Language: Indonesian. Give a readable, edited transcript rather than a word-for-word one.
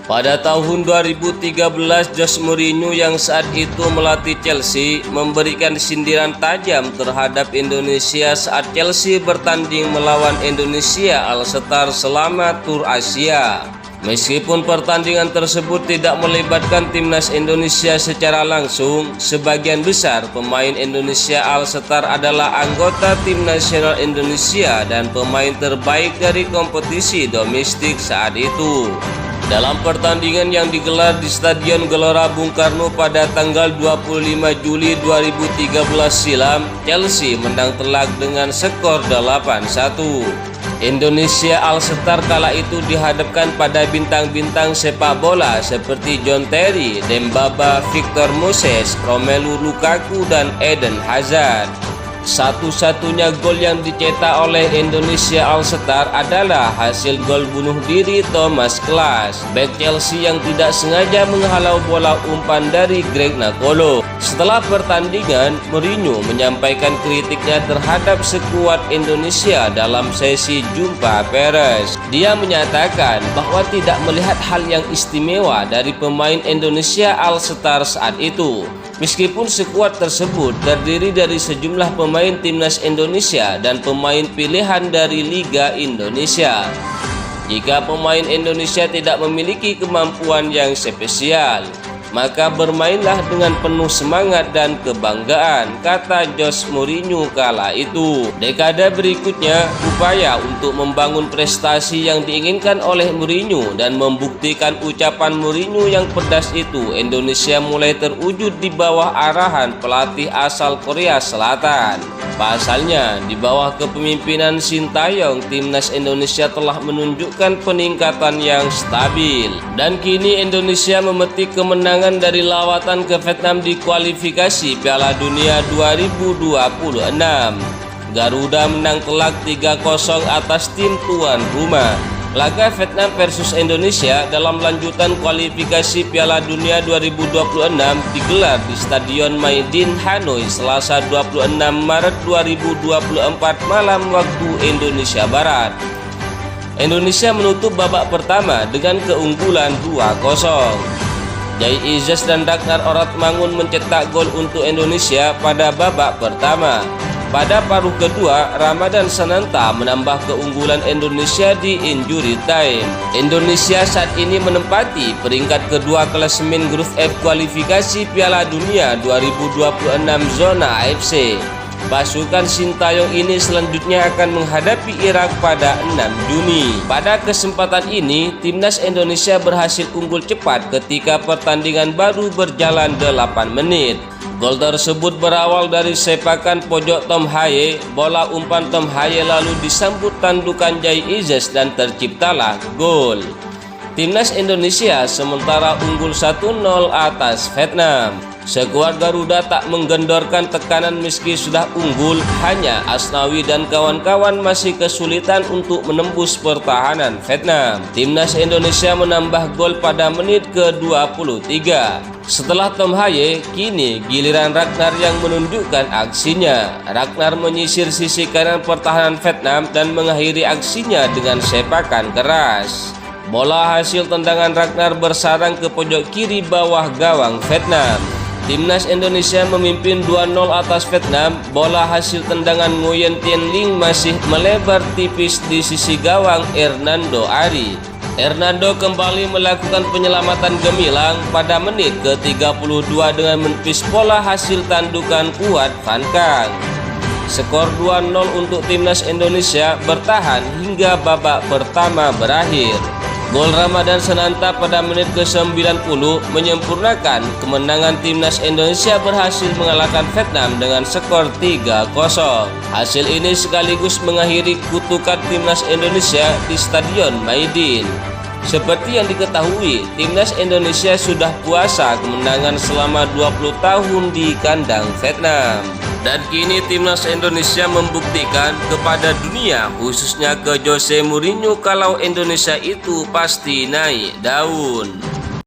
Pada tahun 2013, Jose Mourinho yang saat itu melatih Chelsea memberikan sindiran tajam terhadap Indonesia saat Chelsea bertanding melawan Indonesia All Star selama Tur Asia. Meskipun pertandingan tersebut tidak melibatkan timnas Indonesia secara langsung, sebagian besar pemain Indonesia All Star adalah anggota tim nasional Indonesia dan pemain terbaik dari kompetisi domestik saat itu. Dalam pertandingan yang digelar di Stadion Gelora Bung Karno pada tanggal 25 Juli 2013 silam, Chelsea menang telak dengan skor 8-1. Indonesia All Star kala itu dihadapkan pada bintang-bintang sepak bola seperti John Terry, Dembaba, Victor Moses, Romelu Lukaku, dan Eden Hazard. Satu-satunya gol yang dicetak oleh Indonesia All Star adalah hasil gol bunuh diri Thomas Klaas, bek Chelsea yang tidak sengaja menghalau bola umpan dari Greg Nakolo. Setelah pertandingan, Mourinho menyampaikan kritiknya terhadap skuad Indonesia dalam sesi jumpa pers. Dia menyatakan bahwa tidak melihat hal yang istimewa dari pemain Indonesia All Star saat itu. Meskipun skuad tersebut terdiri dari sejumlah pemain timnas Indonesia dan pemain pilihan dari Liga Indonesia. Jika pemain Indonesia tidak memiliki kemampuan yang spesial, maka bermainlah dengan penuh semangat dan kebanggaan, kata Jose Mourinho kala itu. Dekade berikutnya, upaya untuk membangun prestasi yang diinginkan oleh Mourinho dan membuktikan ucapan Mourinho yang pedas itu, Indonesia mulai terwujud di bawah arahan pelatih asal Korea Selatan. Pasalnya, di bawah kepemimpinan Sintayong, timnas Indonesia telah menunjukkan peningkatan yang stabil. Dan kini Indonesia memetik kemenangan dari lawatan ke Vietnam di kualifikasi Piala Dunia 2026. Garuda menang telak 3-0 atas tim tuan rumah. Laga Vietnam versus Indonesia dalam lanjutan kualifikasi Piala Dunia 2026 digelar di Stadion Maidin, Hanoi, Selasa 26 Maret 2024 malam waktu Indonesia Barat. Indonesia menutup babak pertama dengan keunggulan 2-0. Jai Izas dan Ragnar Oratmangun mencetak gol untuk Indonesia pada babak pertama. Pada paruh kedua, Ramadan Sananta menambah keunggulan Indonesia di injury time. Indonesia saat ini menempati peringkat kedua klasemen grup F kualifikasi Piala Dunia 2026 zona AFC. Pasukan Sintayong ini selanjutnya akan menghadapi Irak pada 6 Juni. Pada kesempatan ini, timnas Indonesia berhasil unggul cepat ketika pertandingan baru berjalan 8 menit. Gol tersebut berawal dari sepakan pojok Tom Haye. Bola umpan Tom Haye lalu disambut tandukan Jai Izas dan terciptalah gol. Timnas Indonesia sementara unggul 1-0 atas Vietnam. Skuad Garuda tak menggendorkan tekanan meski sudah unggul, hanya Asnawi dan kawan-kawan masih kesulitan untuk menembus pertahanan Vietnam. Timnas Indonesia menambah gol pada menit ke-23. Setelah Tom Haye, kini giliran Ragnar yang menunjukkan aksinya. Ragnar menyisir sisi kanan pertahanan Vietnam dan mengakhiri aksinya dengan sepakan keras. Bola hasil tendangan Ragnar bersarang ke pojok kiri bawah gawang Vietnam. Timnas Indonesia memimpin 2-0 atas Vietnam. Bola hasil tendangan Nguyen Tien Linh masih melebar tipis di sisi gawang Hernando Ari. Hernando kembali melakukan penyelamatan gemilang pada menit ke-32 dengan menepis bola hasil tandukan kuat Van Kang. Skor 2-0 untuk timnas Indonesia bertahan hingga babak pertama berakhir. Gol Ramadan Sananta pada menit ke-90 menyempurnakan kemenangan timnas Indonesia berhasil mengalahkan Vietnam dengan skor 3-0. Hasil ini sekaligus mengakhiri kutukan timnas Indonesia di Stadion Maidin. Seperti yang diketahui, timnas Indonesia sudah puasa kemenangan selama 20 tahun di kandang Vietnam. Dan kini timnas Indonesia membuktikan kepada dunia, khususnya ke Jose Mourinho, kalau Indonesia itu pasti naik daun.